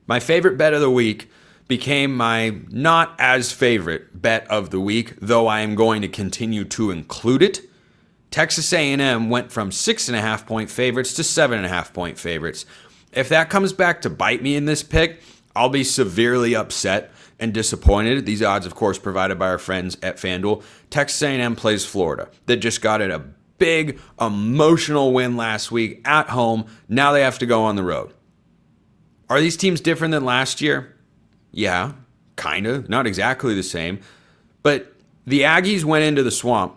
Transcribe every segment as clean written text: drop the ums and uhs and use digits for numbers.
My favorite bet of the week became my not as favorite bet of the week, though I am going to continue to include it. Texas A&M went from 6.5-point favorites to 7.5-point favorites. If that comes back to bite me in this pick, I'll be severely upset and disappointed. These odds, of course, provided by our friends at FanDuel. Texas A&M plays Florida. They just got it a big emotional win last week at home. Now they have to go on the road. Are these teams different than last year? Yeah, kind of. Not exactly the same. But the Aggies went into the swamp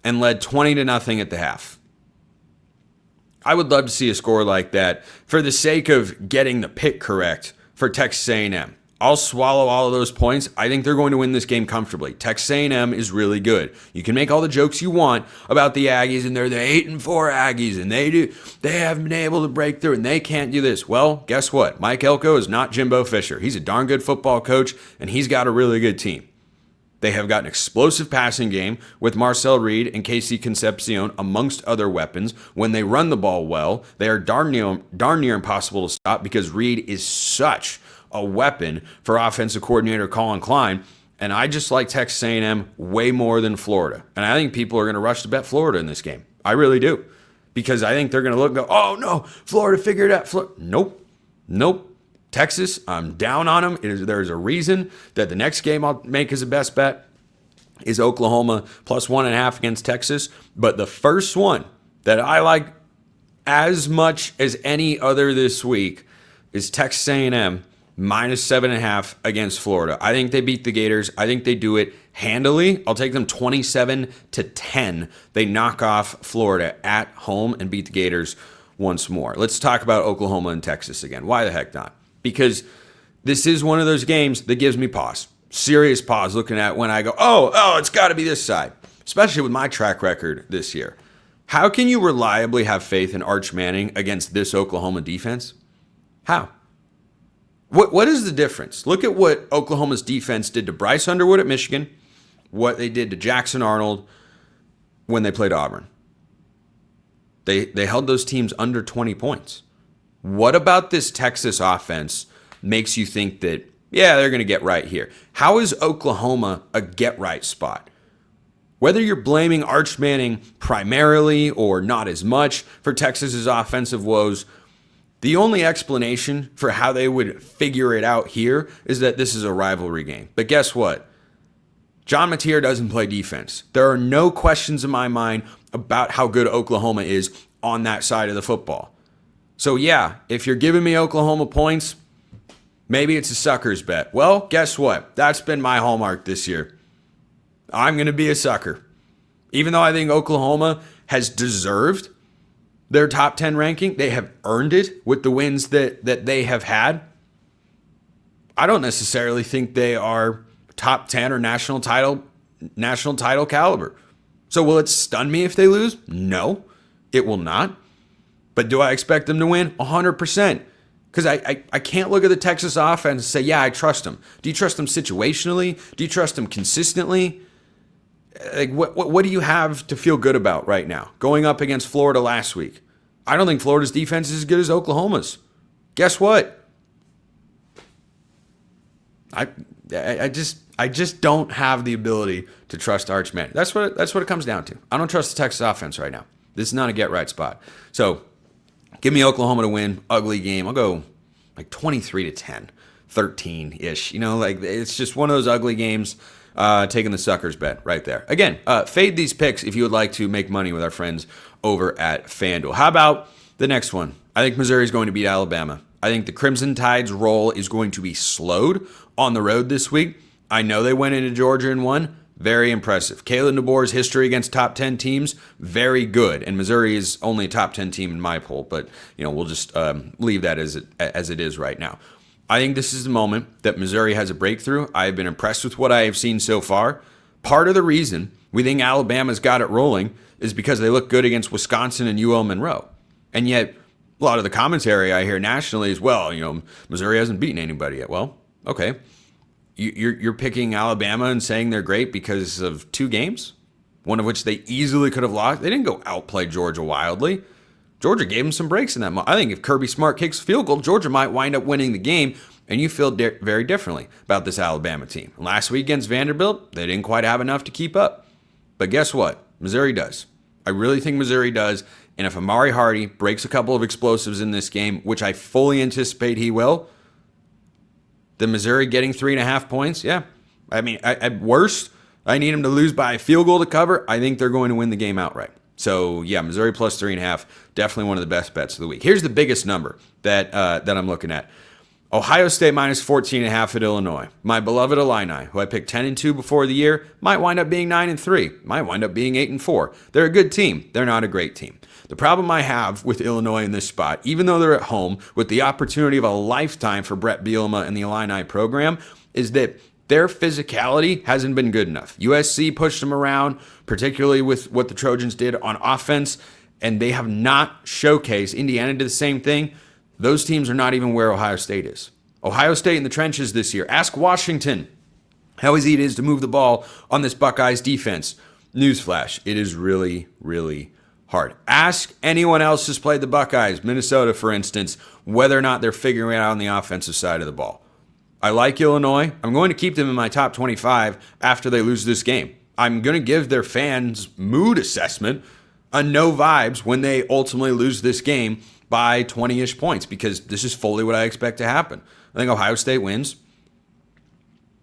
and led 20-0 at the half. I would love to see a score like that for the sake of getting the pick correct for Texas A&M. I'll swallow all of those points. I think they're going to win this game comfortably. Texas A&M is really good. You can make all the jokes you want about the Aggies, and they're the 8-4 Aggies, and they haven't been able to break through, and they can't do this. Well, guess what? Mike Elko is not Jimbo Fisher. He's a darn good football coach, and he's got a really good team. They have got an explosive passing game with Marcel Reed and Casey Concepcion amongst other weapons. When they run the ball well, they are darn near impossible to stop because Reed is such a weapon for offensive coordinator Colin Klein. And I just like Texas A&M way more than Florida. And I think people are going to rush to bet Florida in this game. I really do. Because I think they're going to look and go, oh no, Florida figured it out. Nope. Texas, I'm down on them. There's a reason that the next game I'll make as a best bet is Oklahoma plus 1.5 against Texas. But the first one that I like as much as any other this week is Texas A&M minus 7.5 against Florida. I think they beat the Gators. I think they do it handily. I'll take them 27-10. They knock off Florida at home and beat the Gators once more. Let's talk about Oklahoma and Texas again. Why the heck not? Because this is one of those games that gives me pause. Serious pause looking at when I go, oh, it's got to be this side. Especially with my track record this year. How can you reliably have faith in Arch Manning against this Oklahoma defense? How? What is the difference? Look at what Oklahoma's defense did to Bryce Underwood at Michigan, what they did to Jackson Arnold when they played Auburn. They held those teams under 20 points. What about this Texas offense makes you think that, yeah, they're going to get right here? How is Oklahoma a get-right spot? Whether you're blaming Arch Manning primarily or not as much for Texas's offensive woes, the only explanation for how they would figure it out here is that this is a rivalry game. But guess what? John Mateer doesn't play defense. There are no questions in my mind about how good Oklahoma is on that side of the football. So yeah, if you're giving me Oklahoma points, maybe it's a sucker's bet. Well, guess what? That's been my hallmark this year. I'm going to be a sucker. Even though I think Oklahoma has deserved their top 10 ranking, they have earned it with the wins that they have had. I don't necessarily think they are top 10 or national title caliber. So will it stun me if they lose? No, it will not. But do I expect them to win? 100%. Because I can't look at the Texas offense and say, yeah, I trust them. Do you trust them situationally? Do you trust them consistently? Like, what do you have to feel good about right now? Going up against Florida last week. I don't think Florida's defense is as good as Oklahoma's. Guess what? I just don't have the ability to trust Arch Manning. That's what it comes down to. I don't trust the Texas offense right now. This is not a get-right spot. So give me Oklahoma to win. Ugly game. I'll go like 23-10, 13-ish. It's just one of those ugly games. Taking the suckers bet right there. Again, fade these picks if you would like to make money with our friends over at FanDuel. How about the next one? I think Missouri is going to beat Alabama. I think the Crimson Tide's roll is going to be slowed on the road this week. I know they went into Georgia and won. Very impressive. Kalen DeBoer's history against top 10 teams, very good. And Missouri is only a top 10 team in my poll, but we'll just leave that as it is right now. I think this is the moment that Missouri has a breakthrough. I have been impressed with what I have seen so far. Part of the reason we think Alabama's got it rolling is because they look good against Wisconsin and UL Monroe. And yet, a lot of the commentary I hear nationally is, well, Missouri hasn't beaten anybody yet. Well, okay. You're picking Alabama and saying they're great because of two games, one of which they easily could have lost. They didn't go outplay Georgia wildly. Georgia gave them some breaks in that moment. I think if Kirby Smart kicks a field goal, Georgia might wind up winning the game, and you feel very differently about this Alabama team. Last week against Vanderbilt, they didn't quite have enough to keep up. But guess what? Missouri does. I really think Missouri does. And if Amari Hardy breaks a couple of explosives in this game, which I fully anticipate he will, then Missouri getting 3.5 points, yeah. I mean, at worst, I need them to lose by a field goal to cover. I think they're going to win the game outright. So, yeah, Missouri plus 3.5, definitely one of the best bets of the week. Here's the biggest number that I'm looking at. Ohio State minus 14.5 at Illinois. My beloved Illini, who I picked 10-2 before the year, might wind up being 9-3, might wind up being 8-4. They're a good team. They're not a great team. The problem I have with Illinois in this spot, even though they're at home with the opportunity of a lifetime for Brett Bielema and the Illini program, is that their physicality hasn't been good enough. USC pushed them around, particularly with what the Trojans did on offense, and they have not showcased. Indiana did the same thing. Those teams are not even where Ohio State is. Ohio State in the trenches this year. Ask Washington how easy it is to move the ball on this Buckeyes defense. Newsflash, it is really, really hard. Ask anyone else who's played the Buckeyes, Minnesota, for instance, whether or not they're figuring it out on the offensive side of the ball. I like Illinois. I'm going to keep them in my top 25 after they lose this game. I'm going to give their fans mood assessment a no vibes when they ultimately lose this game by 20-ish points, because this is fully what I expect to happen. I think Ohio State wins.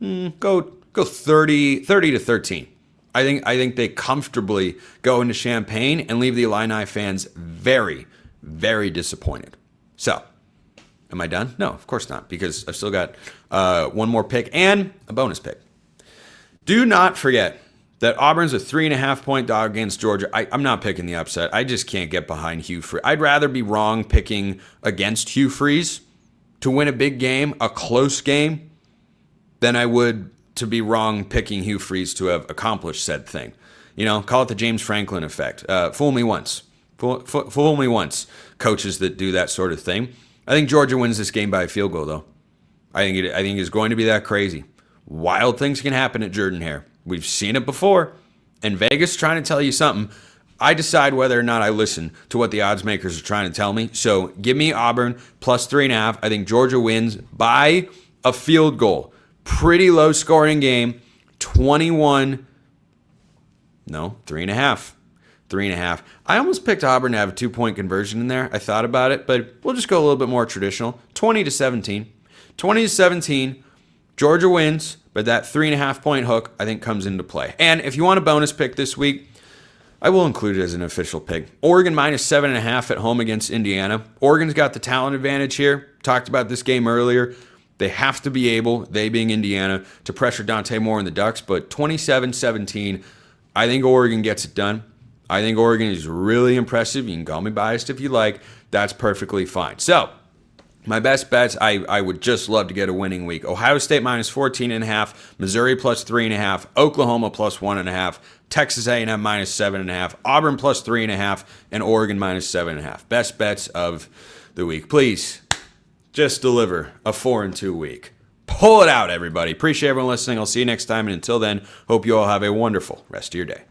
Go 30-13. I think they comfortably go into Champaign and leave the Illini fans very, very disappointed. So, am I done? No, of course not, because I've still got one more pick and a bonus pick. Do not forget that Auburn's a 3.5-point dog against Georgia. I'm not picking the upset. I just can't get behind Hugh Freeze. I'd rather be wrong picking against Hugh Freeze to win a big game, a close game, than I would to be wrong picking Hugh Freeze to have accomplished said thing. You know, call it the James Franklin effect. Fool me once. Fool me once. Coaches that do that sort of thing. I think Georgia wins this game by a field goal, though. I think it's going to be that crazy. Wild things can happen at Jordan-Hare. We've seen it before, and Vegas is trying to tell you something. I decide whether or not I listen to what the odds makers are trying to tell me. So give me Auburn plus 3.5. I think Georgia wins by a field goal. Pretty low scoring game. 3.5. 3.5. I almost picked Auburn to have a 2-point conversion in there. I thought about it, but we'll just go a little bit more traditional. 20-17. 20-17. Georgia wins, but that 3.5-point hook, I think, comes into play. And if you want a bonus pick this week, I will include it as an official pick. Oregon minus 7.5 at home against Indiana. Oregon's got the talent advantage here. Talked about this game earlier. They have to be able, they being Indiana, to pressure Dante Moore and the Ducks. But 27-17, I think Oregon gets it done. I think Oregon is really impressive. You can call me biased if you like. That's perfectly fine. So, my best bets, I would just love to get a winning week. Ohio State minus 14.5, Missouri plus 3.5, Oklahoma plus 1.5, Texas A&M minus 7.5, Auburn plus 3.5, and Oregon minus 7.5. Best bets of the week. Please, just deliver a 4-2 week. Pull it out, everybody. Appreciate everyone listening. I'll see you next time, and until then, hope you all have a wonderful rest of your day.